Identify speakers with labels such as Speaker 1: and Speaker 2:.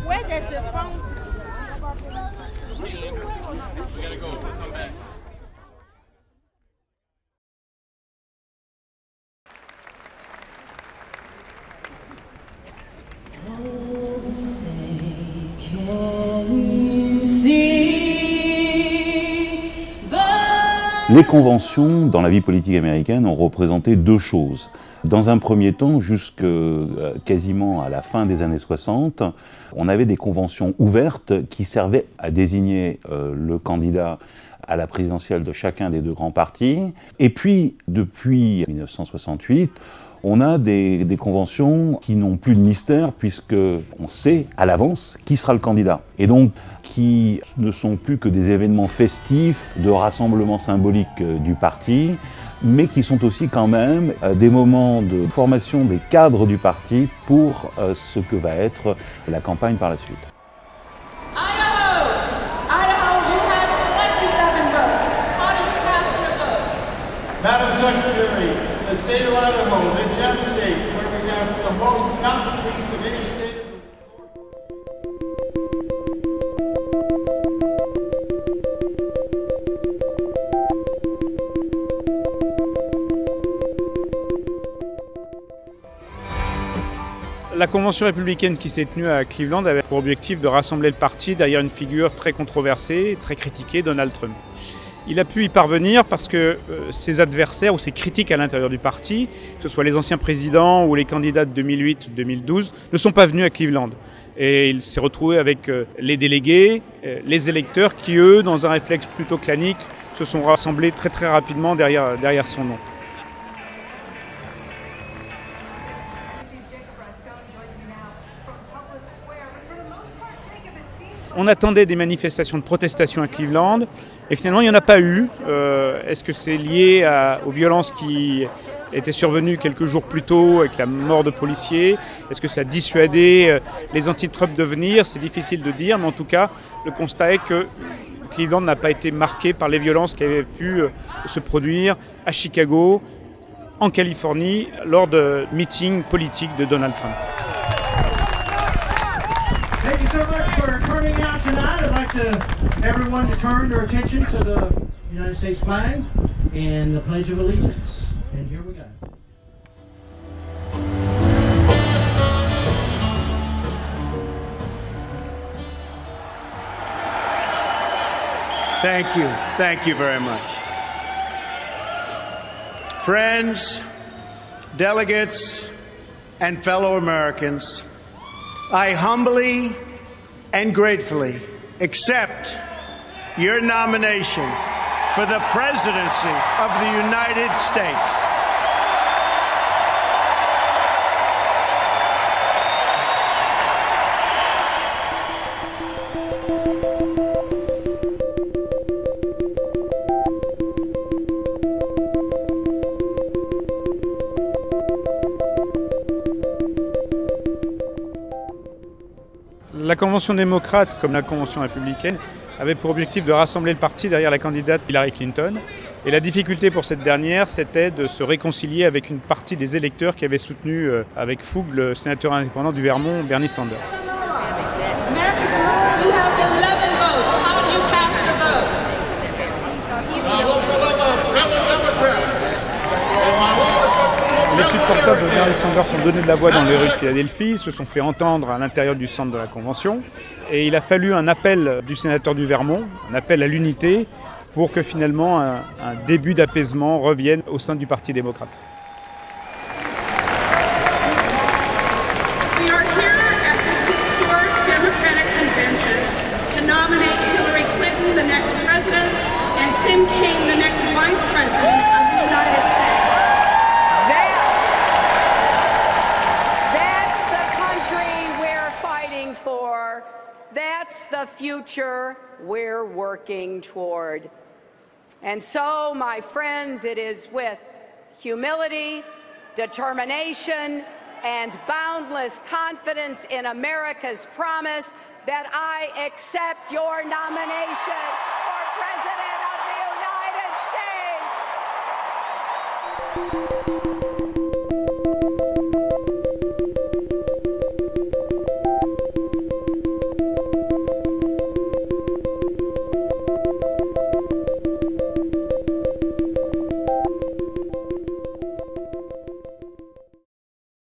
Speaker 1: Where does it fountain?
Speaker 2: We gotta go. We'll come back.
Speaker 3: Oh, say, can you see by...
Speaker 4: Les conventions dans la vie politique américaine ont représenté deux choses. Dans un premier temps, jusque quasiment à la fin des années 60, on avait des conventions ouvertes qui servaient à désigner le candidat à la présidentielle de chacun des deux grands partis. Et puis, depuis 1968, on a des conventions qui n'ont plus de mystère puisqu'on sait à l'avance qui sera le candidat. Et donc, qui ne sont plus que des événements festifs, de rassemblements symboliques du parti, mais qui sont aussi quand même des moments de formation des cadres du parti pour ce que va être la campagne par la suite.
Speaker 1: Idaho, you have 27 votes. How do you cast your votes?
Speaker 5: Madam Secretary, the state of Idaho, the gem state, where we have the most mountain peaks of any state.
Speaker 6: La convention républicaine qui s'est tenue à Cleveland avait pour objectif de rassembler le parti derrière une figure très controversée, très critiquée, Donald Trump. Il a pu y parvenir parce que ses adversaires ou ses critiques à l'intérieur du parti, que ce soit les anciens présidents ou les candidats de 2008-2012, ne sont pas venus à Cleveland. Et il s'est retrouvé avec les délégués, les électeurs qui, eux, dans un réflexe plutôt clanique, se sont rassemblés très très rapidement derrière son nom. On attendait des manifestations de protestation à Cleveland et finalement il n'y en a pas eu. Est-ce que c'est lié aux violences qui étaient survenues quelques jours plus tôt avec la mort de policiers? Est-ce que ça a dissuadé les anti-Trump de venir? C'est difficile de dire, mais en tout cas le constat est que Cleveland n'a pas été marqué par les violences qui avaient pu se produire à Chicago, en Californie, lors de meetings politiques de Donald Trump.
Speaker 7: Thank you so much for turning out tonight. I'd like everyone to turn their attention to the United States flag and the Pledge of Allegiance. And here we go.
Speaker 8: Thank you very much. Friends, delegates, and fellow Americans, I humbly and gratefully accept your nomination for the presidency of the United States.
Speaker 6: La Convention démocrate, comme la Convention républicaine, avait pour objectif de rassembler le parti derrière la candidate Hillary Clinton. Et la difficulté pour cette dernière, c'était de se réconcilier avec une partie des électeurs qui avaient soutenu avec fougue le sénateur indépendant du Vermont, Bernie Sanders. Les supporters de Bernie Sanders ont donné de la voix dans les rues de Philadelphie, se sont fait entendre à l'intérieur du centre de la Convention. Et il a fallu un appel du sénateur du Vermont, un appel à l'unité, pour que finalement un début d'apaisement revienne au sein du Parti démocrate.
Speaker 1: We are here at this historic Democratic convention to nominate Hillary Clinton, the next president, and Tim Kaine, the next vice president of the United States.
Speaker 9: That's the future we're working toward. And so, my friends, it is with humility, determination, and boundless confidence in America's promise that I accept your nomination for President of the United States.